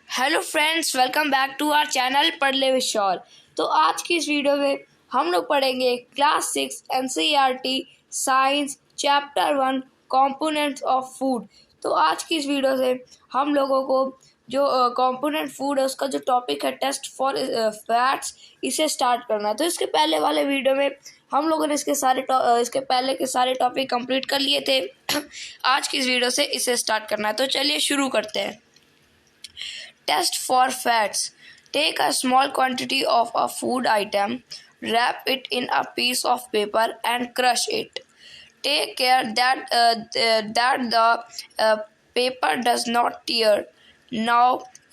Hello friends, welcome back to our channel Padh Le विशाल। तो आज की इस वीडियो में हम लोग पढ़ेंगे class 6 NCERT science chapter 1 components of food. तो आज की इस वीडियो से हम लोगों को जो कंपोनेंट फूड है उसका जो टॉपिक है टेस्ट फॉर फैट्स, इसे स्टार्ट करना है। तो इसके पहले वाले वीडियो में हम लोगों ने इसके पहले के सारे टॉपिक कंप्लीट कर लिए थे। आज की इस वीडियो से इसे स्टार्ट करना है, तो चलिए शुरू करते हैं। Test for fats. Take a small quantity of a food item, wrap it in a piece of paper and crush it. Take care that the paper does not tear. Now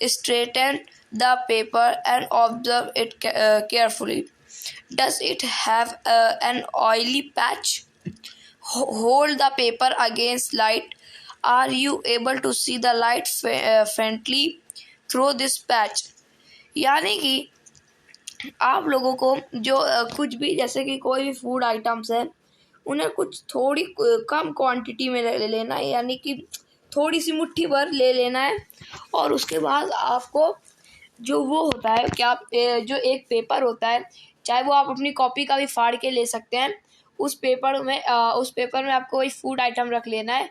straighten the paper and observe it carefully. Does it have an oily patch? Hold the paper against light. Are you able to see the light faintly through this patch? यानी कि आप लोगों को जो कुछ भी, जैसे कि कोई भी फूड आइटम्स है, उन्हें कुछ थोड़ी कम क्वांटिटी में ले लेना है, यानी कि थोड़ी सी मुट्ठी भर ले लेना है। और उसके बाद आपको जो वो होता है क्या, जो एक पेपर होता है, चाहे वो आप अपनी कॉपी का भी फाड़ के ले सकते हैं। उस पेपर में आपको वही फूड आइटम रख लेना है।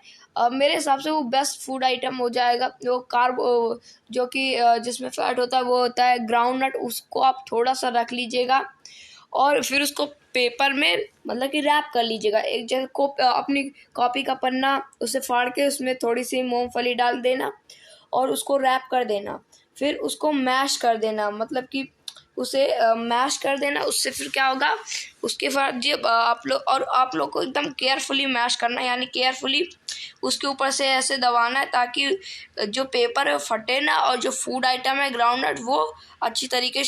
मेरे हिसाब से वो बेस्ट फूड आइटम हो जाएगा। वो जो कि जिसमें फैट होता है वो होता है ग्राउंड नट। उसको आप थोड़ा सा रख लीजिएगा और फिर उसको पेपर में मतलब कि रैप कर लीजिएगा। एक जगह अपनी कॉपी का पन्ना उसे फाड़ के उसमें थोड़ी सी मूंगफली डाल देना और उसको रैप कर देना। फिर उसको मैश कर देना, मतलब कि उसे मैश कर देना। उससे फिर क्या होगा, उसके बाद जब आप लोग को एकदम केयरफुली मैश करना है, यानी केयरफुली उसके ऊपर से ऐसे दबाना है ताकि जो पेपर है फटे ना, और जो फूड आइटम है ग्राउंडनट वो अच्छी तरीके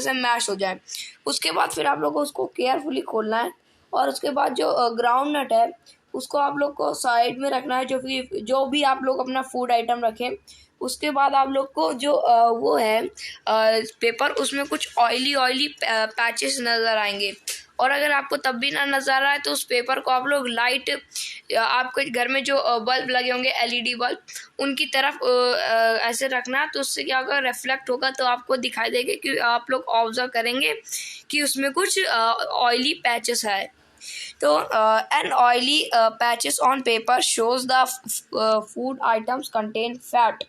से मैश हो जाए। उसके बाद फिर आप लोग को उसको केयरफुली खोलना है और उसके बाद जो ग्राउंडनट है उसको आप लोग को साइड में रखना है। जो भी आप लोग अपना फूड आइटम रखें, उसके बाद आप लोग को जो वो है पेपर, उसमें कुछ ऑयली पैचेस नज़र आएंगे। और अगर आपको तब भी ना नज़र आ रहा है तो उस पेपर को आप लोग लाइट, आपके घर में जो बल्ब लगे होंगे एलईडी बल्ब, उनकी तरफ ऐसे रखना। तो उससे क्या होगा, रिफ्लेक्ट होगा तो आपको दिखाई देगा कि आप लोग ऑब्जर्व करेंगे कि उसमें कुछ ऑयली पैचेस है। तो an oily patches on paper shows the food items contain fat.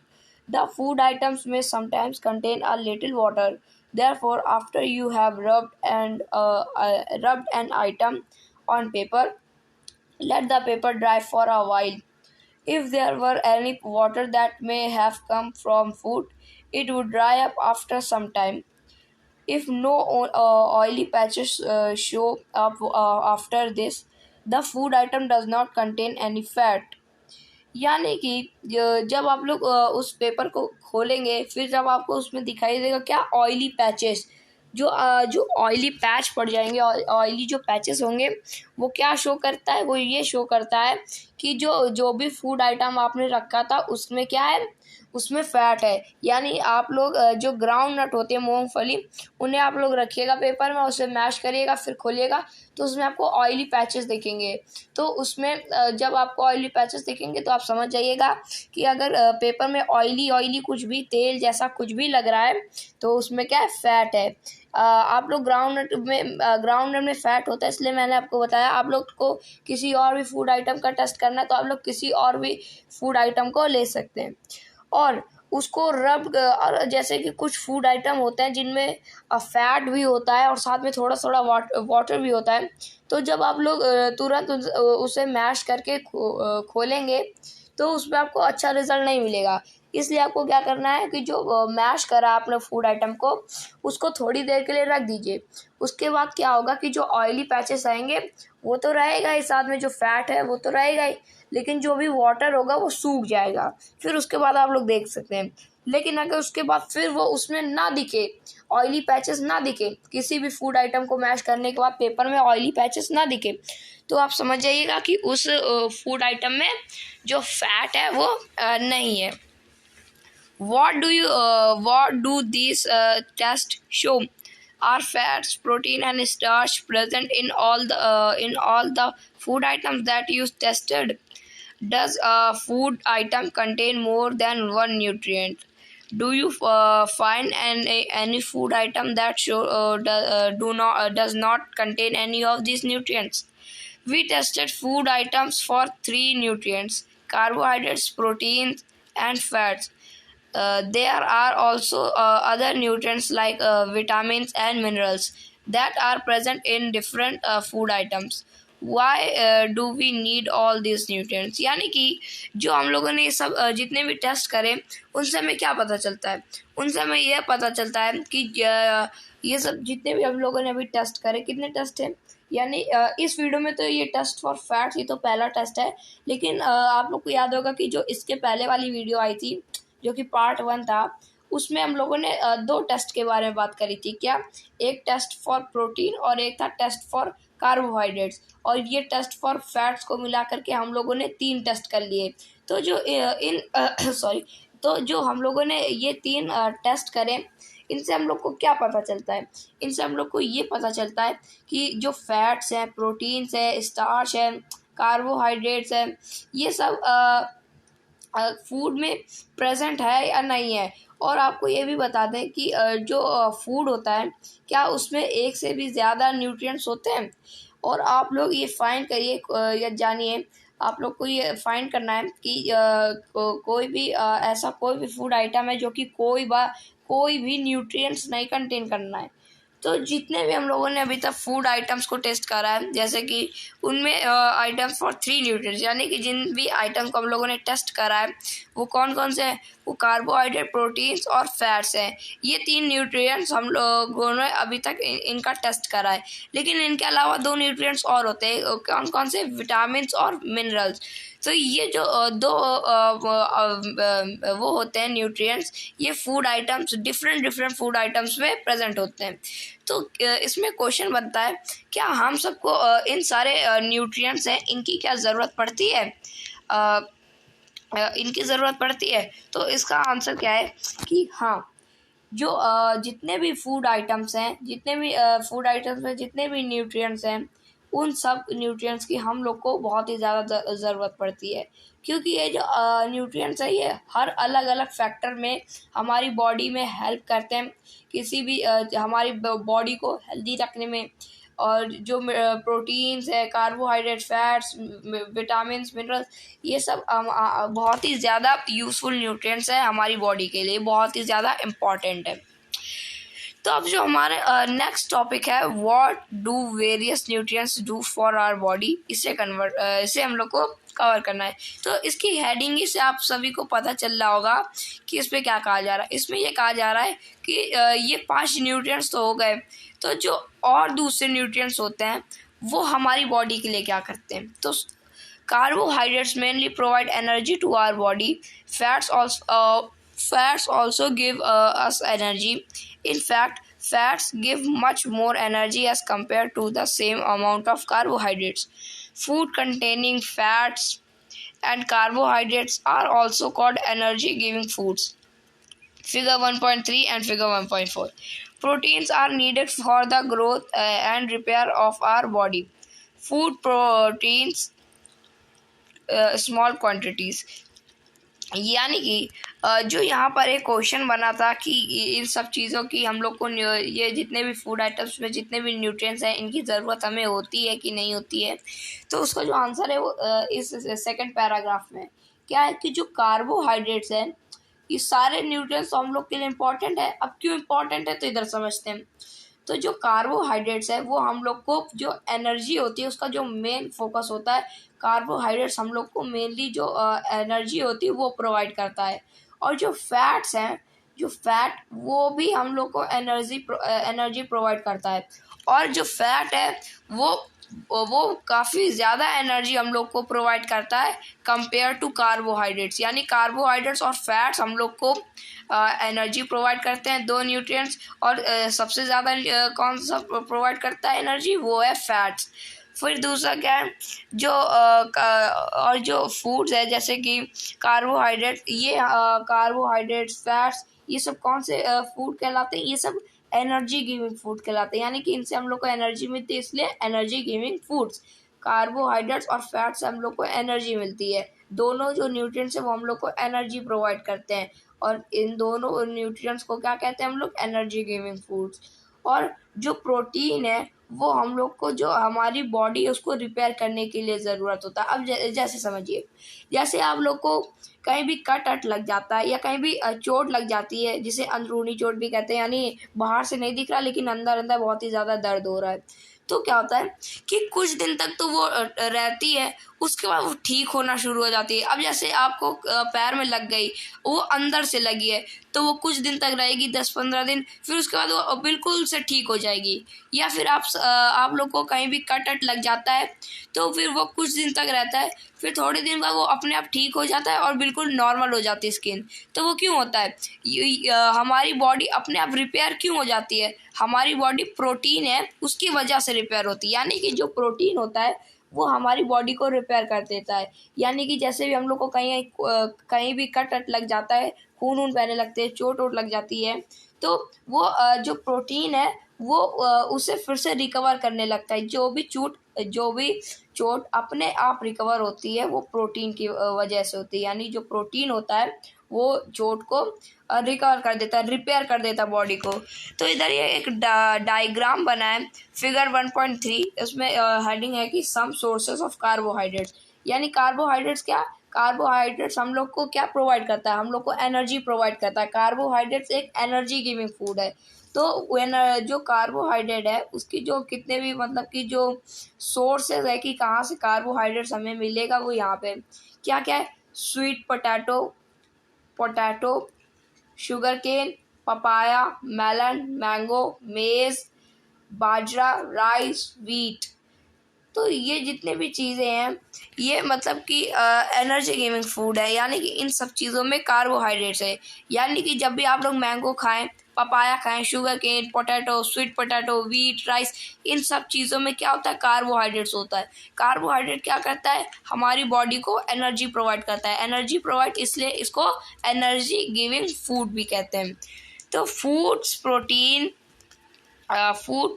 The food items may sometimes contain a little water. Therefore, after you have rubbed an item on paper, let the paper dry for a while. If there were any water that may have come from food, it would dry up after some time. If no oily patches show up after this, the food item does not contain any fat. यानी कि जब आप लोग उस paper को खोलेंगे, फिर जब आपको उसमें दिखाई देगा क्या, ऑयली पैचेस, जो ऑयली पैच पड़ जाएंगे, ऑयली जो पैचेस होंगे, वो क्या शो करता है, वो ये शो करता है कि जो भी फूड आइटम आपने रखा था उसमें क्या है, उसमें फैट है। यानी आप लोग जो ग्राउंड नट होते हैं, मूंगफली, उन्हें आप लोग रखिएगा पेपर में, उसे मैश करिएगा, फिर खोलिएगा तो उसमें आपको ऑयली पैचेस दिखेंगे। तो उसमें जब आपको ऑयली पैचेस दिखेंगे तो आप समझ जाइएगा कि अगर पेपर में ऑयली कुछ भी, तेल जैसा कुछ भी लग रहा है, तो उसमें क्या है, फैट है। आप लोग ग्राउंड नट में फैट होता है, इसलिए मैंने आपको बताया। आप लोग को किसी और भी फूड आइटम का टेस्ट करना है तो आप लोग किसी और भी फूड आइटम को ले सकते हैं और उसको और जैसे कि कुछ फूड आइटम होते हैं जिनमें फैट भी होता है और साथ में थोड़ा वाटर भी होता है। तो जब आप लोग तुरंत उसे मैश करके खोलेंगे तो उसमें आपको अच्छा रिजल्ट नहीं मिलेगा। इसलिए आपको क्या करना है कि जो मैश करा आपने फूड आइटम को, उसको थोड़ी देर के लिए रख दीजिए। उसके बाद क्या होगा कि जो ऑयली पैचेस आएंगे वो तो रहेगा ही, साथ में जो फैट है वो तो रहेगा ही, लेकिन जो भी वाटर होगा वो सूख जाएगा। फिर उसके बाद आप लोग देख सकते हैं। लेकिन अगर उसके बाद फिर वो उसमें ना दिखे, ऑयली पैचेस ना दिखे, किसी भी फूड आइटम को मैश करने के बाद पेपर में ऑयली पैचेस ना दिखे, तो आप समझ जाइएगा कि उस फूड आइटम में जो फैट है वो नहीं है। What do these tests show? Are fats, protein, and starch present in all the food items that you tested? Does a food item contain more than one nutrient? Do you find any food item that does not contain any of these nutrients? We tested food items for three nutrients: carbohydrates, proteins, and fats. There are also other nutrients like vitamins and minerals that are present in different food items. Why do we need all these nutrients? यानी कि जो हम लोगों ने सब जितने भी test करें उनसे हमें क्या पता चलता है? उनसे हमें यह पता चलता है कि ये सब जितने भी हम लोगों ने अभी टेस्ट करे, कितने टेस्ट हैं, यानी इस वीडियो में तो ये टेस्ट फॉर फैट्स ये तो पहला टेस्ट है, लेकिन आप लोग को याद होगा कि जो इसके पहले वाली वीडियो आई थी जो कि पार्ट 1 था, उसमें हम लोगों ने दो टेस्ट के बारे में बात करी थी। क्या? एक टेस्ट फॉर प्रोटीन और एक था टेस्ट फॉर कार्बोहाइड्रेट्स, और ये टेस्ट फॉर फैट्स को मिला करके हम लोगों ने 3 टेस्ट कर लिए। तो जो इन सॉरी तो जो हम लोगों ने ये 3 टेस्ट करें, इनसे हम लोग को क्या पता चलता है? इनसे हम लोग को ये पता चलता है कि जो फैट्स हैं, प्रोटीन्स है, स्टार्च है, कार्बोहाइड्रेट्स है, ये सब फूड में प्रेजेंट है या नहीं है। और आपको ये भी बता दें कि जो फूड होता है, क्या उसमें एक से भी ज़्यादा न्यूट्रिएंट्स होते हैं? और आप लोग ये फाइंड करिए या जानिए, आप लोग को ये फाइंड करना है कि कोई भी ऐसा कोई भी फूड आइटम है जो कि कोई भी न्यूट्रिएंट्स नहीं कंटेन करना है। तो जितने भी हम लोगों ने अभी तक फूड आइटम्स को टेस्ट करा है, जैसे कि उनमें आइटम्स फॉर 3 न्यूट्रिएंट्स, यानी कि जिन भी आइटम्स को हम लोगों ने टेस्ट करा है वो कौन कौन से हैं? वो कार्बोहाइड्रेट, प्रोटीन्स और फैट्स हैं। ये 3 न्यूट्रिएंट्स हम लोगों ने अभी तक इनका टेस्ट करा है, लेकिन इनके अलावा 2 न्यूट्रिएंट्स और होते हैं। कौन कौन से? विटामिन्स और मिनरल्स। तो ये जो दो वो होते हैं न्यूट्रिएंट्स, ये food items different food items में प्रेजेंट होते हैं। तो इसमें क्वेश्चन बनता है, क्या हम सबको इन सारे न्यूट्रिएंट्स हैं इनकी क्या ज़रूरत पड़ती है? इनकी ज़रूरत पड़ती है? तो इसका आंसर क्या है कि हाँ, जो जितने भी फूड आइटम्स हैं, जितने भी न्यूट्रिएंट्स हैं, उन सब न्यूट्रिएंट्स की हम लोग को बहुत ही ज़्यादा ज़रूरत पड़ती है, क्योंकि ये जो न्यूट्रिएंट्स है ये हर अलग अलग फैक्टर में हमारी बॉडी में हेल्प करते हैं, किसी भी हमारी बॉडी को हेल्दी रखने में। और जो प्रोटीन्स है, कार्बोहाइड्रेट, फैट्स, विटामिन्स, मिनरल्स, ये सब बहुत ही ज़्यादा यूज़फुल न्यूट्रिएंट्स है हमारी बॉडी के लिए, बहुत ही ज़्यादा इम्पॉर्टेंट है। तो अब जो हमारे नेक्स्ट टॉपिक है, what do various nutrients do for our body, इसे हम लोग को कवर करना है। तो इसकी हेडिंग ही से आप सभी को पता चल रहा होगा कि इस पे क्या कहा जा रहा है। इसमें ये कहा जा रहा है कि ये 5 न्यूट्रिएंट्स तो हो गए, तो जो और दूसरे न्यूट्रिएंट्स होते हैं वो हमारी बॉडी के लिए क्या करते हैं? तो carbohydrates mainly provide energy to our body. Fats also give us energy. In fact, fats give much more energy as compared to the same amount of carbohydrates. Food containing fats and carbohydrates are also called energy giving foods. Figure 1.3 and figure 1.4. Proteins are needed for the growth and repair of our body. Food proteins small quantities, यानी कि जो यहाँ पर एक question बना था कि इन सब चीज़ों की हम लोग को, ये जितने भी फूड आइटम्स में जितने भी न्यूट्रिएंट्स हैं इनकी ज़रूरत हमें होती है कि नहीं होती है, तो उसका जो आंसर है वो इस सेकंड पैराग्राफ में क्या है कि जो कार्बोहाइड्रेट्स हैं ये सारे न्यूट्रिएंट्स हम लोग के लिए इम्पॉर्टेंट है। अब क्यों इम्पॉर्टेंट है तो इधर समझते हैं। तो जो कार्बोहाइड्रेट्स है वो हम लोग को जो एनर्जी होती है उसका जो मेन फोकस होता है, कार्बोहाइड्रेट्स हम लोग को मेनली जो एनर्जी होती है वो प्रोवाइड करता है। और जो फैट्स हैं, जो फैट वो भी हम लोग को एनर्जी प्रोवाइड करता है। और जो फैट है वो काफ़ी ज़्यादा एनर्जी हम लोग को प्रोवाइड करता है कंपेयर टू कार्बोहाइड्रेट्स, यानी कार्बोहाइड्रेट्स और फैट्स हम लोग को एनर्जी प्रोवाइड करते हैं, 2 न्यूट्रिएंट्स। और सबसे ज़्यादा कौन सा प्रोवाइड करता है एनर्जी? वो है फैट्स। फिर दूसरा क्या है, जो और जो फूड्स है जैसे कि कार्बोहाइड्रेट, ये कार्बोहाइड्रेट्स, फैट्स, ये सब कौन से फूड कहलाते हैं? ये सब एनर्जी गिविंग फूड कहलाते हैं, यानी कि इनसे हम लोग को एनर्जी मिलती है, इसलिए एनर्जी गिविंग फूड्स। कार्बोहाइड्रेट्स और फैट से हम लोग को एनर्जी मिलती है, दोनों जो न्यूट्रिएंट्स है वो हम लोग को एनर्जी प्रोवाइड करते हैं। और इन दोनों न्यूट्रिएंट्स को क्या कहते हैं हम लोग? Energy giving foods. और जो प्रोटीन है वो हम लोग को, जो हमारी बॉडी है उसको रिपेयर करने के लिए ज़रूरत होता है। अब जैसे समझिए, जैसे आप लोग को कहीं भी कट अट लग जाता है या कहीं भी चोट लग जाती है, जिसे अंदरूनी चोट भी कहते हैं, यानी बाहर से नहीं दिख रहा लेकिन अंदर अंदर बहुत ही ज़्यादा दर्द हो रहा है, तो क्या होता है कि कुछ दिन तक तो वो रहती है, उसके बाद वो ठीक होना शुरू हो जाती है। अब जैसे आपको पैर में लग गई, वो अंदर से लगी है, तो वो कुछ दिन तक रहेगी, 10-15 दिन, फिर उसके बाद वो बिल्कुल से ठीक हो जाएगी। या फिर आप लोग को कहीं भी कट अट लग जाता है, तो फिर वो कुछ दिन तक रहता है, फिर थोड़े दिन बाद वो अपने आप ठीक हो जाता है और बिल्कुल नॉर्मल हो जाती है स्किन। तो वो क्यों होता है? हमारी बॉडी अपने आप रिपेयर क्यों हो जाती है? हमारी बॉडी प्रोटीन है उसकी वजह से रिपेयर होती है, यानी कि जो प्रोटीन होता है वो हमारी बॉडी को रिपेयर कर देता है। यानी कि जैसे भी हम लोग को कहीं भी कट अट लग जाता है, खून वून बहने लगते हैं, चोट वोट लग जाती है, तो वो जो प्रोटीन है वो उसे फिर से रिकवर करने लगता है। जो भी चोट अपने आप रिकवर होती है वो प्रोटीन की वजह से होती है। यानी जो प्रोटीन होता है वो चोट को रिकवर कर देता है, रिपेयर कर देता है बॉडी को। तो इधर ये एक डायग्राम बना है, फिगर 1.3। इसमें हेडिंग है कि सम सोर्सेस ऑफ कार्बोहाइड्रेट्स। यानी कार्बोहाइड्रेट्स क्या? कार्बोहाइड्रेट्स हम लोग को क्या प्रोवाइड करता है? हम लोग को एनर्जी प्रोवाइड करता है। कार्बोहाइड्रेट्स एक एनर्जी गिविंग फूड है। तो जो कार्बोहाइड्रेट है उसकी जो कितने भी मतलब कि जो सोर्सेज है कि कहाँ से कार्बोहाइड्रेट्स हमें मिलेगा, वो यहाँ पे क्या क्या है? Sweet potato, sugar cane, papaya, melon, mango, maize, बाजरा, राइस, व्हीट। तो ये जितने भी चीज़ें हैं ये मतलब कि एनर्जी गिविंग फूड है, यानी कि इन सब चीज़ों में कार्बोहाइड्रेट्स है। यानी कि जब भी आप लोग मैंगो खाएं, पपाया खाएं, sugar cane, potato, sweet potato, wheat, rice, इन सब चीज़ों में क्या होता है? कार्बोहाइड्रेट्स होता है। कार्बोहाइड्रेट क्या करता है? हमारी बॉडी को एनर्जी प्रोवाइड करता है। एनर्जी प्रोवाइड, इसलिए इसको एनर्जी गिविंग फूड भी कहते हैं। तो food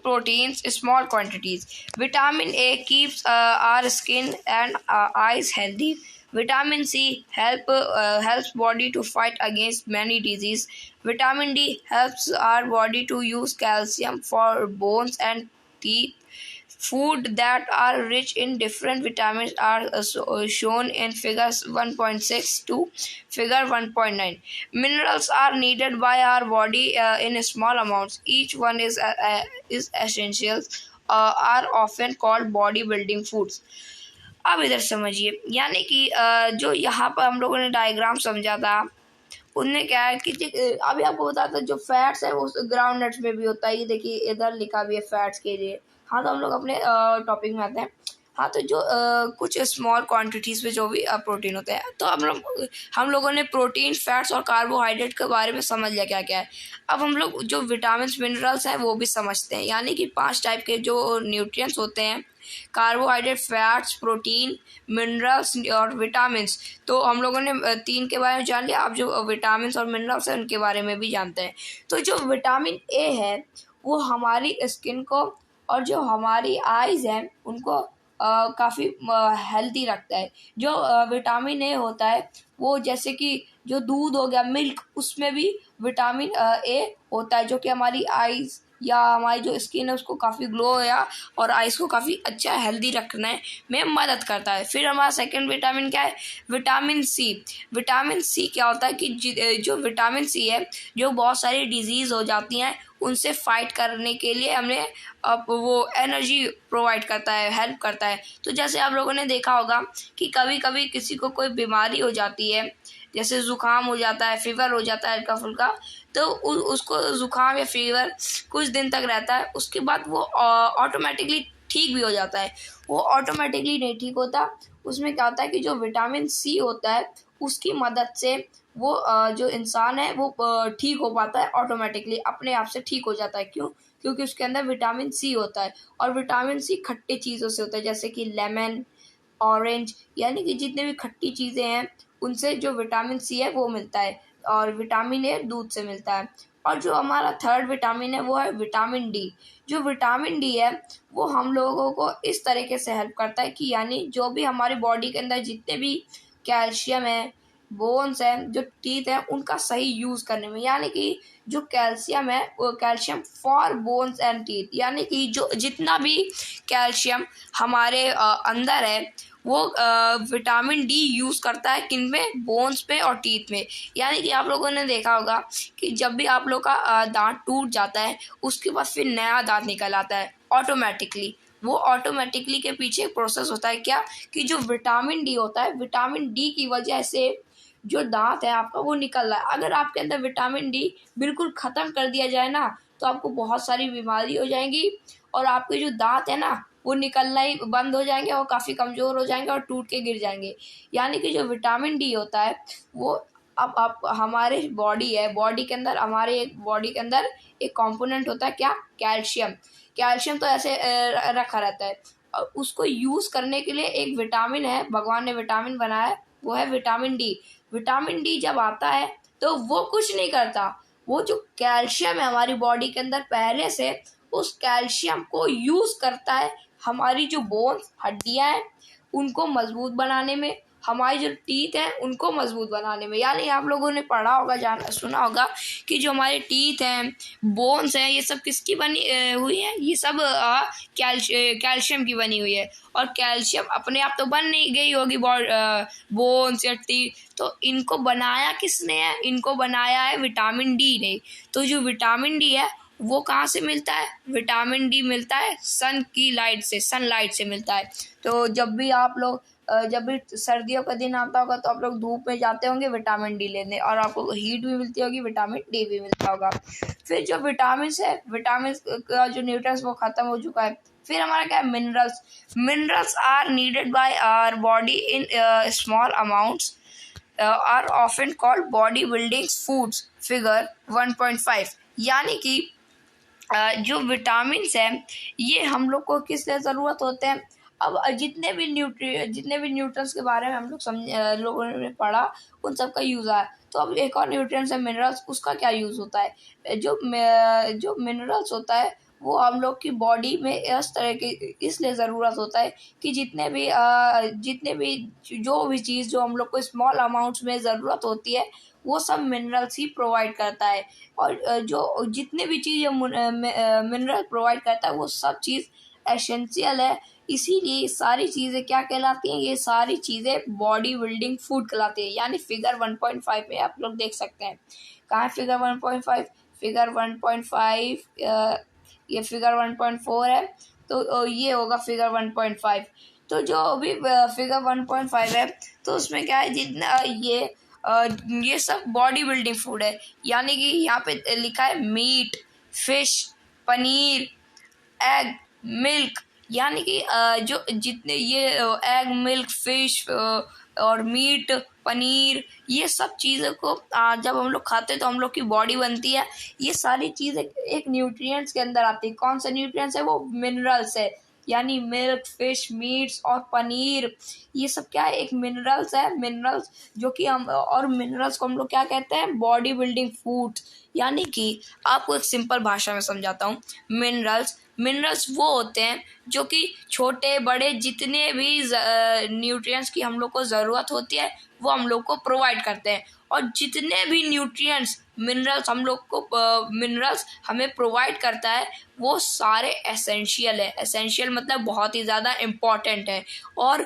proteins small quantities. Vitamin A keeps our skin and eyes healthy. Vitamin C helps body to fight against many disease. Vitamin D helps our body to use calcium for bones and teeth. Food that are rich in different vitamins are shown in figures 1.6 to figure 1.9. Minerals are needed by our body in small amounts. Each one is essential. Are often called body building foods. अब इधर समझिए, यानी कि जो यहाँ पर हम लोगों ने डायग्राम समझा था, उनमें क्या है कि अभी आपको बताता जो फैट्स है वो ग्राउंड नट्स में भी होता है। ये देखिए इधर लिखा भी है फैट्स के लिए। हाँ, तो हम लोग अपने टॉपिक में आते हैं। हाँ, तो जो कुछ स्मॉल क्वांटिटीज़ में जो भी प्रोटीन होते हैं, तो हम लोगों ने प्रोटीन, फैट्स और कार्बोहाइड्रेट के बारे में समझ लिया क्या क्या है। अब हम लोग जो विटामिन मिनरल्स हैं वो भी समझते हैं। यानी कि 5 टाइप के जो न्यूट्रिएंट्स होते हैं, कार्बोहाइड्रेट, फैट्स, प्रोटीन, मिनरल्स और विटामिन। तो हम लोगों ने 3 के बारे में जान लिया। अब जो विटामिन और मिनरल्स हैं उनके बारे में भी जानते हैं। तो जो विटामिन ए है वो हमारी स्किन को और जो हमारी आइज़ हैं उनको काफ़ी हेल्दी रखता है। जो विटामिन ए होता है वो जैसे कि जो दूध हो गया, मिल्क, उसमें भी विटामिन ए होता है, जो कि हमारी आइज़ या हमारी जो स्किन है उसको काफ़ी ग्लो या और आइज़ को काफ़ी अच्छा हेल्दी रखने में मदद करता है। फिर हमारा सेकंड विटामिन क्या है? Vitamin C. विटामिन सी क्या होता है कि जो विटामिन सी है, जो बहुत सारी डिजीज़ हो जाती हैं उनसे फाइट करने के लिए हमें वो एनर्जी प्रोवाइड करता है, हेल्प करता है। तो जैसे आप लोगों ने देखा होगा कि कभी कभी किसी को कोई बीमारी हो जाती है, जैसे ज़ुकाम हो जाता है, फीवर हो जाता है हल्का फुल्का, तो उसको ज़ुकाम या फीवर कुछ दिन तक रहता है, उसके बाद वो ऑटोमेटिकली ठीक भी हो जाता है। वो ऑटोमेटिकली नहीं ठीक होता, उसमें क्या होता है कि जो विटामिन सी होता है उसकी मदद से वो जो इंसान है वो ठीक हो पाता है, ऑटोमेटिकली अपने आप से ठीक हो जाता है। क्यों? क्योंकि उसके अंदर विटामिन सी होता है। और विटामिन सी खट्टी चीज़ों से होता है, जैसे कि लेमन, ऑरेंज, यानी कि जितने भी खट्टी चीज़ें हैं उनसे जो विटामिन सी है वो मिलता है। और विटामिन ए दूध से मिलता है। और जो हमारा थर्ड विटामिन है वो है विटामिन डी। जो विटामिन डी है वो हम लोगों को इस तरीके से हेल्प करता है कि यानी जो भी हमारी बॉडी के अंदर जितने भी कैल्शियम है बोन्स हैं, जो टीथ हैं, उनका सही यूज़ करने में। यानी कि जो कैल्शियम है वो calcium for bones and teeth, यानी कि जो जितना भी कैल्शियम हमारे अंदर है वो विटामिन डी यूज़ करता है किन में, बोन्स पे और टीथ में। यानी कि आप लोगों ने देखा होगा कि जब भी आप लोग का दांत टूट जाता है उसके बाद फिर नया दांत निकल आता है ऑटोमेटिकली। वो ऑटोमेटिकली के पीछे एक प्रोसेस होता है क्या, कि जो विटामिन डी होता है, विटामिन डी की वजह से जो दांत है आपका वो निकल रहा है। अगर आपके अंदर विटामिन डी बिल्कुल ख़त्म कर दिया जाए ना तो आपको बहुत सारी बीमारी हो जाएंगी और आपके जो दांत है ना वो निकलना ही बंद हो जाएंगे और काफ़ी कमज़ोर हो जाएंगे और टूट के गिर जाएंगे। यानी कि जो विटामिन डी होता है वो अब आप हमारे बॉडी है, बॉडी के अंदर हमारे एक बॉडी के अंदर एक कंपोनेंट होता है क्या, कैल्शियम। कैल्शियम तो ऐसे रखा रहता है और उसको यूज़ करने के लिए एक विटामिन है, भगवान ने विटामिन बनाया है, वो है विटामिन डी। विटामिन डी जब आता है तो वो कुछ नहीं करता, वो जो कैल्शियम है हमारी बॉडी के अंदर पहले से, उस कैल्शियम को यूज़ करता है हमारी जो बोन्स हड्डियाँ हैं उनको मजबूत बनाने में, हमारी जो टीथ हैं उनको मजबूत बनाने में। यानी आप लोगों ने पढ़ा होगा, जाना सुना होगा कि जो हमारे टीथ हैं, बोन्स हैं, ये सब किसकी बनी हुई हैं, ये सब कैल्शियम की बनी हुई है। और कैल्शियम अपने आप तो बन नहीं गई होगी बोन्स या टीथ, तो इनको बनाया किसने है, इनको बनाया है विटामिन डी ने। तो जो विटामिन डी है वो कहाँ से मिलता है, विटामिन डी मिलता है सन की लाइट से, सनलाइट से मिलता है। तो जब भी आप लोग जब भी सर्दियों का दिन आता होगा तो आप लोग धूप में जाते होंगे विटामिन डी लेने और आपको हीट भी मिलती होगी, विटामिन डी भी मिलता होगा। फिर जो विटामिन है, विटामिन का जो न्यूट्रिएंट्स वो ख़त्म हो चुका है। फिर हमारा क्या है, minerals. Minerals are needed by our body in small amounts are often called body building foods, figure 1.5। यानी कि जो विटामिन्स हैं ये हम लोग को किस लिए ज़रूरत होते हैं। अब जितने भी न्यूट्रिएंट्स के बारे में हम लोग लोगों ने पढ़ा उन सब का यूज़ आया। तो अब एक और न्यूट्रिएंट्स है मिनरल्स, उसका क्या यूज़ होता है। जो मिनरल्स होता है वो हम लोग की बॉडी में इस तरह की इसलिए ज़रूरत होता है कि जितने भी जो भी चीज़ जो हम लोग को स्मॉल अमाउंट्स में ज़रूरत होती है वो सब मिनरल्स ही प्रोवाइड करता है। और जो जितने भी चीज़ मिनरल प्रोवाइड करता है वो सब चीज़ एसेंशियल है। इसीलिए सारी चीज़ें क्या कहलाती हैं, ये सारी चीज़ें बॉडी बिल्डिंग फूड कहलाती है। यानी फिगर 1.5 में आप लोग देख सकते हैं। कहाँ है फिगर 1.5, फिगर 1.5 ये फिगर 1.4 है, तो ये होगा फिगर 1.5। तो जो भी फिगर 1.5 है तो उसमें क्या है, जितना ये सब बॉडी बिल्डिंग फूड है। यानी कि यहाँ पे लिखा है meat, fish, paneer, egg, milk. यानी कि जो जितने ये एग, मिल्क, फिश और मीट, पनीर, ये सब चीज़ों को जब हम लोग खाते हैं तो हम लोग की बॉडी बनती है। ये सारी चीज़ें एक न्यूट्रिएंट्स के अंदर आती है। कौन सा न्यूट्रिएंट्स है, वो मिनरल्स है। यानी मिल्क, फिश, मीट्स और पनीर, ये सब क्या है, एक मिनरल्स है। मिनरल्स जो कि हम, और मिनरल्स को हम लोग क्या कहते हैं, बॉडी बिल्डिंग फूड्स। यानी कि आपको एक सिंपल भाषा में समझाता हूँ। मिनरल्स वो होते हैं जो कि छोटे बड़े जितने भी न्यूट्रिएंट्स की हम लोग को ज़रूरत होती है वो हम लोग को प्रोवाइड करते हैं। और जितने भी न्यूट्रिएंट्स मिनरल्स हमें प्रोवाइड करता है वो सारे एसेंशियल है। एसेंशियल मतलब बहुत ही ज़्यादा इम्पॉर्टेंट है। और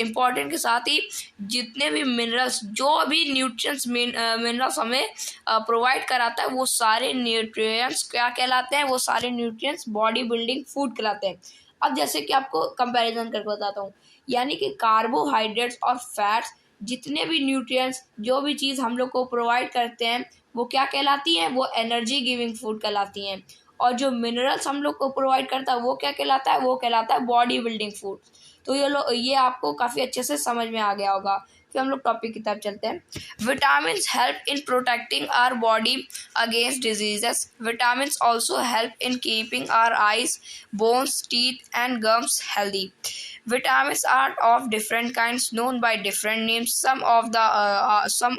इम्पॉर्टेंट के साथ ही जितने भी मिनरल्स, जो भी न्यूट्रिएंट्स मिनरल्स हमें प्रोवाइड कराता है वो सारे न्यूट्रिएंट्स क्या कहलाते हैं, वो सारे न्यूट्रिएंट्स बॉडी बिल्डिंग फूड कहलाते हैं। अब जैसे कि आपको कंपैरिजन करके बताता हूँ। यानी कि कार्बोहाइड्रेट्स और फैट्स, जितने भी न्यूट्रिएंट्स, जो भी चीज़ हम लोग को प्रोवाइड करते हैं वो क्या कहलाती हैं, वो एनर्जी गिविंग फूड कहलाती हैं। और जो मिनरल्स हम लोग को प्रोवाइड करता है वो क्या कहलाता है, वो कहलाता है बॉडी बिल्डिंग फूड। तो ये आपको काफ़ी अच्छे से समझ में आ गया होगा। फिर हम लोग टॉपिक की तरफ चलते हैं। Vitamins help in protecting our body against diseases. Vitamins also help in keeping our eyes, bones, teeth and gums healthy. Vitamins are of different kinds known by different names. Some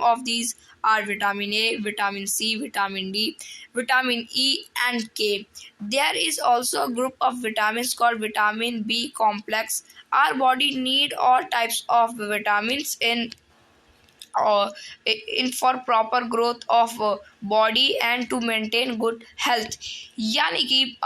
of these are vitamin A, vitamin C, vitamin D, vitamin E and K. There is also a group of vitamins called vitamin B complex. Our body need all types of vitamins in और इन for proper growth of body and to maintain good health. यानी कि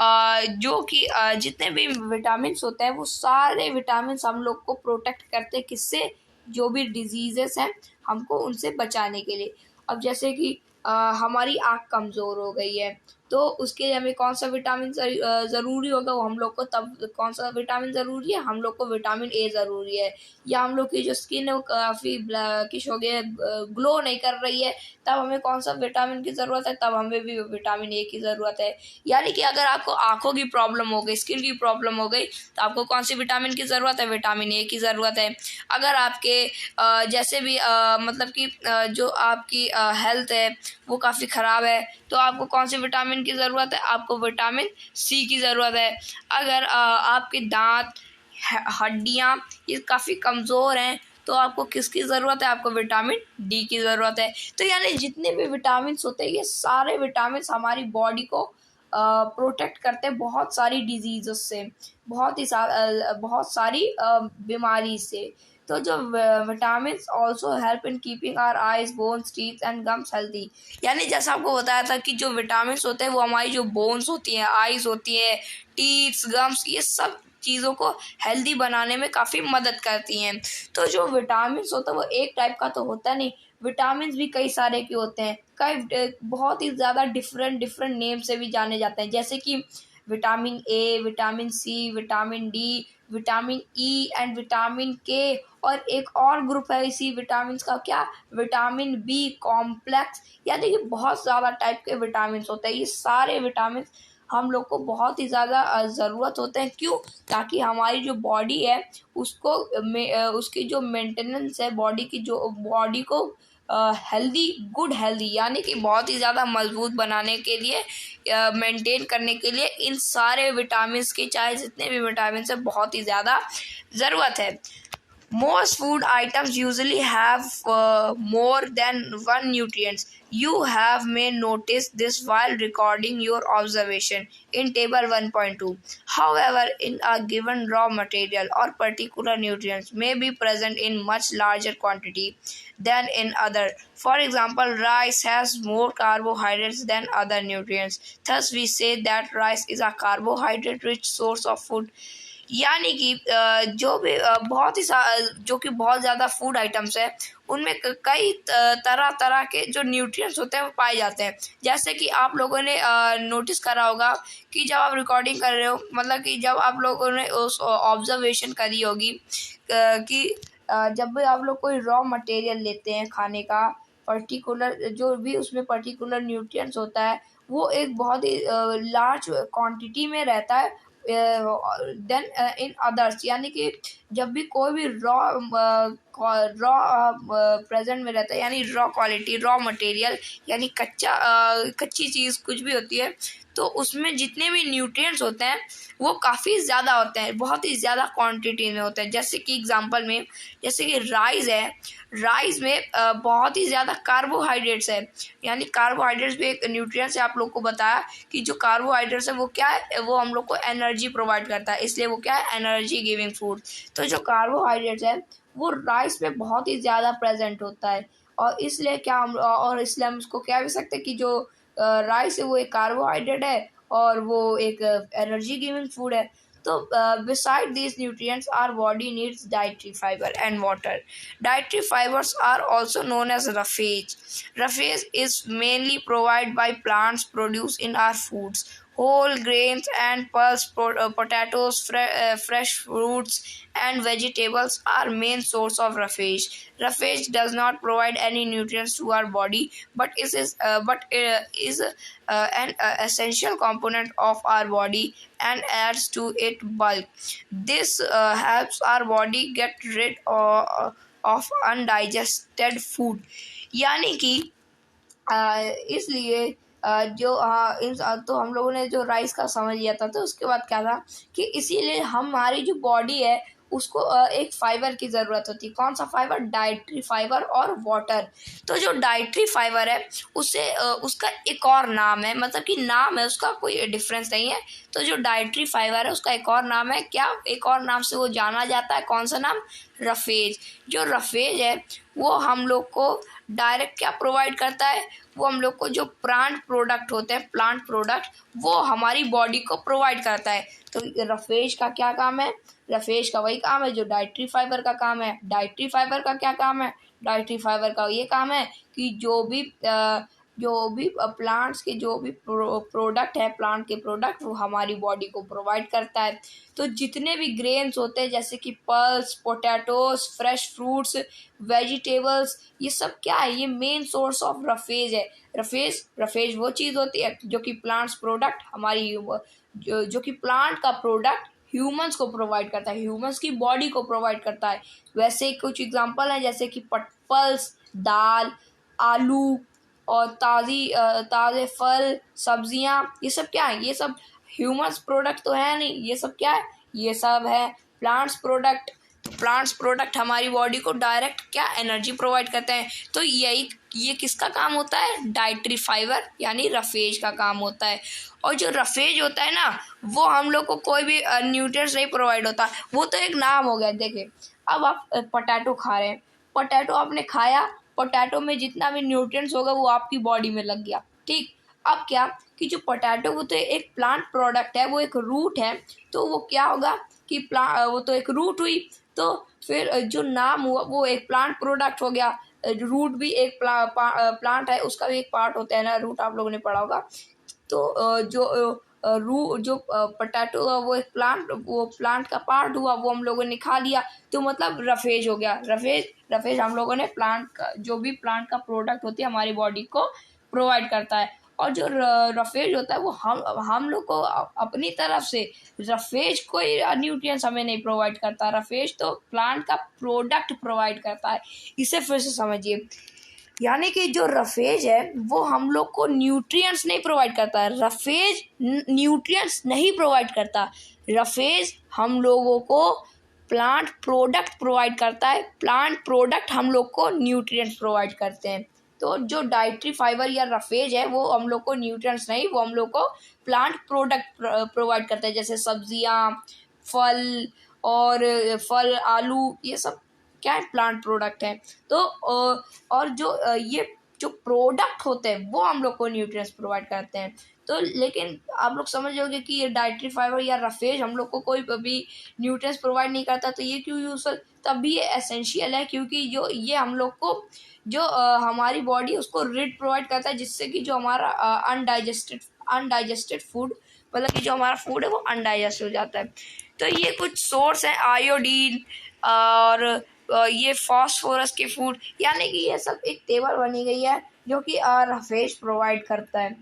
जो कि जितने भी vitamin होते हैं वो सारे विटामिन हम लोग को प्रोटेक्ट करते हैं, किससे? जो भी डिजीजेस हैं हमको उनसे बचाने के लिए। अब जैसे कि हमारी आँख कमज़ोर हो गई है तो उसके लिए हमें कौन सा विटामिन ज़रूरी होगा? वो हम लोग को तब कौन सा विटामिन ज़रूरी है? हम लोग को विटामिन ए ज़रूरी है। या हम लोग की जो स्किन है वो काफ़ी ब्लैकिश हो गया है, ग्लो नहीं कर रही है, तब हमें कौन सा विटामिन की ज़रूरत है? तब हमें भी विटामिन ए की ज़रूरत है। यानी कि अगर आपको आँखों की प्रॉब्लम हो गई, स्किन की प्रॉब्लम हो गई, तो आपको कौन सी विटामिन की ज़रूरत है? विटामिन ए की ज़रूरत है। अगर आपके जैसे भी मतलब कि जो आपकी हेल्थ है वो काफ़ी ख़राब है तो आपको कौन सी विटामिन की ज़रूरत है? आपको विटामिन सी की ज़रूरत है। अगर आपके दांत, हड्डियाँ ये काफ़ी कमज़ोर हैं तो आपको किसकी ज़रूरत है? आपको विटामिन डी की ज़रूरत है। तो यानी जितने भी विटामिन्स होते हैं ये सारे विटामिन्स हमारी बॉडी को प्रोटेक्ट करते हैं बहुत सारी डिजीज़ से, बहुत सारी बीमारी से। तो जो vitamins also help in keeping our eyes, bones, teeth and gums healthy. यानी जैसा आपको बताया था कि जो विटामिन्स होते हैं वो हमारी जो बोन्स होती हैं, आइज होती है, टीथ्स, गम्स, ये सब चीज़ों को हेल्दी बनाने में काफ़ी मदद करती हैं। तो जो विटामिन्स होता है वो एक टाइप का तो होता नहीं, विटामिन्स भी कई सारे के होते हैं, कई बहुत ही ज़्यादा डिफरेंट डिफरेंट नेम से भी जाने जाते हैं, जैसे कि vitamin A, vitamin C, vitamin D, vitamin E and vitamin K. और एक और ग्रुप है इसी विटामिन का, क्या? Vitamin B complex. यानी कि बहुत ज़्यादा टाइप के विटामिन होते हैं। ये सारे विटामिन हम लोग को बहुत ही ज़्यादा ज़रूरत होते हैं। क्यों? ताकि हमारी जो बॉडी है उसको उसकी जो मेंटेनेंस है बॉडी की, जो बॉडी को हेल्दी, गुड हेल्दी यानी कि बहुत ही ज़्यादा मजबूत बनाने के लिए, मेंटेन करने के लिए इन सारे विटामिन्स की, चाहे जितने भी विटामिन है, बहुत ही ज़्यादा ज़रूरत है। Most food items usually have more than one nutrients. You have may notice this while recording your observation in table 1.2. However, in a given raw material or particular nutrients may be present in much larger quantity than in other. For example, rice has more carbohydrates than other nutrients. Thus, we say that rice is a carbohydrate-rich source of food. यानी कि जो भी बहुत ही जो कि बहुत ज़्यादा food items है उनमें कई तरह तरह के जो न्यूट्रिएंट्स होते हैं वो पाए जाते हैं। जैसे कि आप लोगों ने नोटिस करा होगा कि जब आप रिकॉर्डिंग कर रहे हो, मतलब कि जब आप लोगों ने उस ऑब्जर्वेशन करी होगी कि जब भी आप लोग कोई रॉ मटेरियल लेते हैं खाने का, पर्टिकुलर जो भी उसमें पर्टिकुलर न्यूट्रिएंट्स होता है वो एक बहुत ही लार्ज क्वांटिटी में रहता है देन इन अदर्स। यानी कि जब भी कोई भी रॉ प्रेजेंट में रहता है, यानी रॉ क्वालिटी, रॉ मटेरियल, यानी कच्ची चीज़ कुछ भी होती है तो उसमें जितने भी न्यूट्रिएंट्स होते हैं वो काफ़ी ज़्यादा होते हैं, बहुत ही ज़्यादा क्वांटिटी में होते हैं। जैसे कि एग्जांपल में, जैसे कि राइस है, राइस में बहुत ही ज़्यादा कार्बोहाइड्रेट्स है। यानी कार्बोहाइड्रेट्स भी एक न्यूट्रिएंट्स है। आप लोग को बताया कि जो कार्बोहाइड्रेट्स है वो क्या है? वो हम लोग को एनर्जी प्रोवाइड करता है, इसलिए वो क्या है? Energy giving food. तो जो कार्बोहाइड्रेट्स है वो राइस में बहुत ही ज़्यादा प्रेजेंट होता है और इसलिए हम उसको कह भी सकते हैं कि जो राइस है वो एक कार्बोहाइड्रेट है और वो एक एनर्जी गिविंग फूड है। तो beside these nutrients our body needs dietary fiber and water. Dietary fibers are also known as roughage. Roughage is mainly provided by plants produced in our foods. Whole grains and pulse, potatoes, fresh fruits and vegetables are main source of roughage. Roughage does not provide any nutrients to our body, but is an essential component of our body and adds to its bulk. This helps our body get rid of undigested food. यानी कि इसलिए तो हम लोगों ने जो rice का समझ लिया था, तो उसके बाद क्या था कि इसीलिए हमारी जो बॉडी है उसको एक फाइबर की ज़रूरत होती है। कौन सा फाइबर? डाइटरी फाइबर और वाटर। तो जो डाइटरी फाइबर है उससे उसका एक और नाम है, मतलब कि नाम है उसका, कोई डिफरेंस नहीं है। तो जो डाइटरी फाइबर है उसका एक और नाम है क्या? एक और नाम से वो जाना जाता है। कौन सा नाम? रफेज। जो रफेज है वो हम लोग को डायरेक्ट क्या प्रोवाइड करता है? वो हम लोग को जो प्लांट प्रोडक्ट होते हैं, प्लांट प्रोडक्ट, वो हमारी बॉडी को प्रोवाइड करता है। तो रफेज का क्या काम है? रफेज का वही काम है जो डाइटरी फाइबर का काम है। डाइटरी फाइबर का क्या काम है? डाइटरी फाइबर का ये काम है कि जो भी प्लांट्स के जो भी प्रोडक्ट है, प्लांट के प्रोडक्ट, वो हमारी बॉडी को प्रोवाइड करता है। तो जितने भी ग्रेन्स होते हैं जैसे कि pulse, potatoes, fresh fruits, vegetables, ये सब क्या है? ये मेन सोर्स ऑफ रफेज है। रफेज वो चीज़ होती है जो कि प्लांट्स प्रोडक्ट हमारी जो कि प्लांट का प्रोडक्ट ह्यूमंस को प्रोवाइड करता है, ह्यूमंस की बॉडी को प्रोवाइड करता है। वैसे कुछ एग्जांपल हैं जैसे कि पल्स, दाल, आलू और ताज़े फल, सब्जियां, ये सब क्या है? ये सब ह्यूमंस प्रोडक्ट तो है नहीं, ये सब क्या है? ये सब है प्लांट्स प्रोडक्ट। प्लांट्स प्रोडक्ट हमारी बॉडी को डायरेक्ट क्या एनर्जी प्रोवाइड करते हैं। तो ये किसका काम होता है? डाइटरी फाइबर यानी रफेज का काम होता है। और जो रफेज होता है ना, वो हम लोग को कोई भी न्यूट्रिएंट्स नहीं प्रोवाइड होता, वो तो एक नाम हो गया। देखिए, अब आप पोटैटो खा रहे हैं, पोटैटो आपने खाया, पोटैटो में जितना भी न्यूट्रिएंट्स होगा वो आपकी बॉडी में लग गया, ठीक। अब क्या कि जो पोटैटो वो तो एक प्लांट प्रोडक्ट है, वो एक रूट है, तो वो क्या होगा कि वो तो एक रूट हुई, तो फिर जो नाम हुआ वो एक प्लांट प्रोडक्ट हो गया। रूट भी एक प्लांट है, उसका भी एक पार्ट होता है ना, रूट आप लोगों ने पढ़ा होगा। तो जो पोटैटो वो एक प्लांट का पार्ट हुआ, वो हम लोगों ने खा लिया, तो मतलब रफेज हो गया। रफेज हम लोगों ने प्लांट का जो भी प्लांट का प्रोडक्ट होती है हमारी बॉडी को प्रोवाइड करता है। और जो रफेज होता है वो हम लोग को अपनी तरफ से, रफेज कोई न्यूट्रिएंट्स हमें नहीं प्रोवाइड करता, रफेज तो प्लांट का प्रोडक्ट प्रोवाइड करता है। इसे फिर से समझिए, यानी कि जो रफेज है वो हम लोग को न्यूट्रिएंट्स नहीं प्रोवाइड करता, रफेज न्यूट्रिएंट्स नहीं प्रोवाइड करता, रफेज हम लोगों को प्लांट प्रोडक्ट प्रोवाइड करता है, प्लांट प्रोडक्ट हम लोग को न्यूट्रिएंट्स प्रोवाइड करते हैं। तो जो डाइटरी फाइबर या रफेज है वो हम लोग को न्यूट्रिएंट्स नहीं, वो हम लोग को प्लांट प्रोडक्ट प्रोवाइड करता है, जैसे सब्जियां, फल, आलू, ये सब क्या है? प्लांट प्रोडक्ट है। तो और जो ये जो प्रोडक्ट होते हैं वो हम लोग को न्यूट्रिएंट्स प्रोवाइड करते हैं। तो लेकिन आप लोग समझ जाओगे कि ये डाइटरी फाइबर या रफेज हम लोग को कोई भी न्यूट्रिएंट्स प्रोवाइड नहीं करता, तो ये क्यों यूजफुल? तब भी ये एसेंशियल है, क्योंकि जो ये हम लोग को जो हमारी बॉडी उसको रिड प्रोवाइड करता है, जिससे कि जो हमारा अनडाइजेस्टेड फूड, मतलब कि जो हमारा फूड है वो अनडाइजेस्ट हो जाता है। तो ये कुछ सोर्स हैं, आयोडीन और ये फास्फोरस के फूड, यानी कि ये सब एक टेबल बनी गई है जो कि रफेज प्रोवाइड करता है।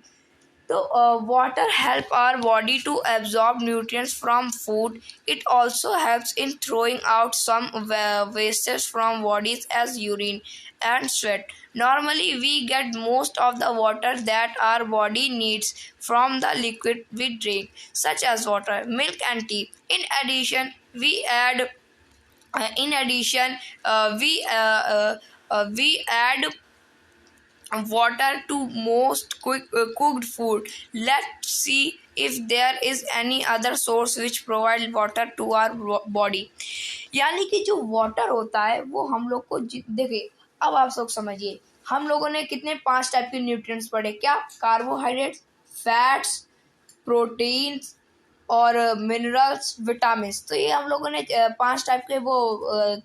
तो water help our body to absorb nutrients from food. It also helps in throwing out some wastes from bodies as urine and sweat. Normally we get most of the water that our body needs from the liquid we drink, such as water, milk and tea. In addition we add we add water to most cooked food. Let's see if there is any other source which provide water to our body. यानी कि जो water होता है वो हम लोग को देखिए, अब आप सब समझिए, हम लोगों ने कितने 5 टाइप के न्यूट्रिएंट्स पढ़े, क्या? कार्बोहाइड्रेट्स, फैट्स, प्रोटीन्स और मिनरल्स, विटामिन्स। तो ये हम लोगों ने 5 टाइप के वो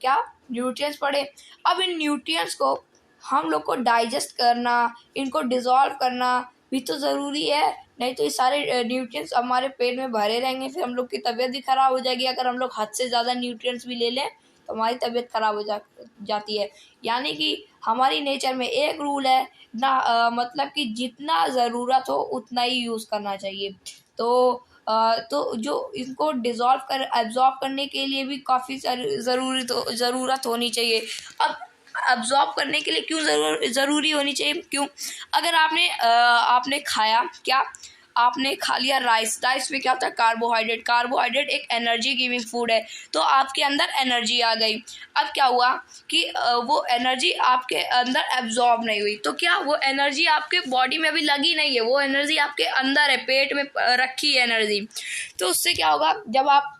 क्या न्यूट्रिएंट्स पढ़े। अब इन न्यूट्रिएंट्स को हम लोग को डाइजेस्ट करना, इनको डिज़ोल्व करना भी तो ज़रूरी है, नहीं तो ये सारे न्यूट्रिएंट्स हमारे पेट में भरे रहेंगे, फिर हम लोग की तबीयत भी ख़राब हो जाएगी। अगर हम लोग हद से ज़्यादा न्यूट्रिएंट्स भी ले लें तो हमारी तबीयत ख़राब हो जाती है। यानी कि हमारी नेचर में एक रूल है ना, मतलब कि जितना ज़रूरत हो उतना ही यूज़ करना चाहिए। तो जो इनको डिज़ोल्व एब्जॉर्ब करने के लिए भी काफ़ी ज़रूरत होनी चाहिए। अब एब्जॉर्ब करने के लिए क्यों ज़रूरी होनी चाहिए? क्यों? अगर आपने खाया, क्या आपने खा लिया राइस, राइस में क्या होता है कार्बोहाइड्रेट, कार्बोहाइड्रेट एक एनर्जी गिविंग फूड है, तो आपके अंदर एनर्जी आ गई। अब क्या हुआ कि वो एनर्जी आपके अंदर एब्जॉर्ब नहीं हुई, तो क्या वो एनर्जी आपके बॉडी में अभी लगी नहीं है, वो एनर्जी आपके अंदर है, पेट में रखी है एनर्जी। तो उससे क्या होगा, जब आप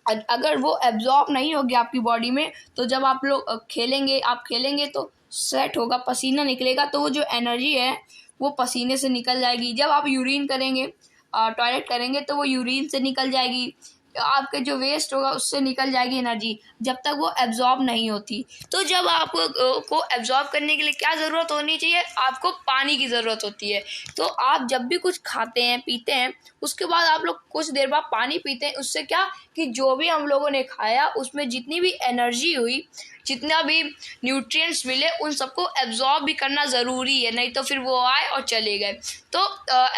अगर वो एब्जॉर्ब नहीं होगी आपकी बॉडी में, तो जब आप लोग खेलेंगे तो स्वेट होगा, पसीना निकलेगा, तो वो जो एनर्जी है वो पसीने से निकल जाएगी। जब आप यूरिन करेंगे, टॉयलेट करेंगे, तो वो यूरिन से निकल जाएगी, आपके जो वेस्ट होगा उससे निकल जाएगी एनर्जी, जब तक वो एब्जॉर्ब नहीं होती। तो जब आपको को एब्जॉर्ब करने के लिए क्या ज़रूरत होनी चाहिए, आपको पानी की ज़रूरत होती है। तो आप जब भी कुछ खाते हैं पीते हैं, उसके बाद आप लोग कुछ देर बाद पानी पीते हैं, उससे क्या कि जो भी हम लोगों ने खाया उसमें जितनी भी एनर्जी हुई, जितना भी न्यूट्रिएंट्स मिले, उन सबको एब्जॉर्ब भी करना ज़रूरी है, नहीं तो फिर वो आए और चले गए। तो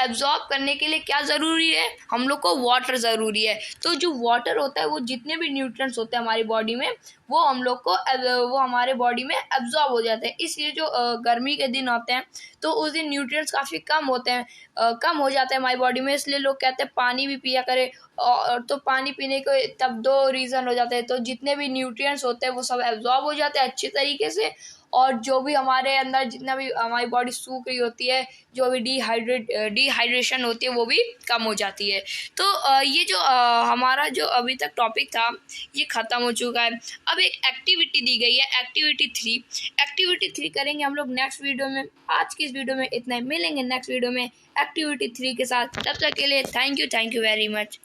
एब्जॉर्ब करने के लिए क्या ज़रूरी है, हम लोग को वाटर ज़रूरी है। तो जो वाटर होता है, वो जितने भी न्यूट्रिएंट्स होते हैं हमारी बॉडी में, वो हम लोग को वो हमारे बॉडी में एब्जॉर्ब हो जाते हैं। इसलिए जो गर्मी के दिन होते हैं, तो उस दिन न्यूट्रिएंट्स काफ़ी कम होते हैं, कम हो जाते हैं हमारी बॉडी में, इसलिए लोग कहते हैं पानी भी पिया करें। और तो पानी पीने के तब 2 रीज़न हो जाते हैं, तो जितने भी न्यूट्रिएंट्स होते हैं वो सब एब्जॉर्ब हो जाते हैं अच्छे तरीके से, और जो भी हमारे अंदर जितना भी हमारी बॉडी सूख रही होती है, जो भी डिहाइड्रेशन होती है, वो भी कम हो जाती है। तो ये जो हमारा जो अभी तक टॉपिक था ये ख़त्म हो चुका है। अब एक एक्टिविटी दी गई है, एक्टिविटी 3 करेंगे हम लोग नेक्स्ट वीडियो में। आज की इस वीडियो में इतना ही, मिलेंगे नेक्स्ट वीडियो में एक्टिविटी 3 के साथ। तब तक के लिए थैंक यू वेरी मच।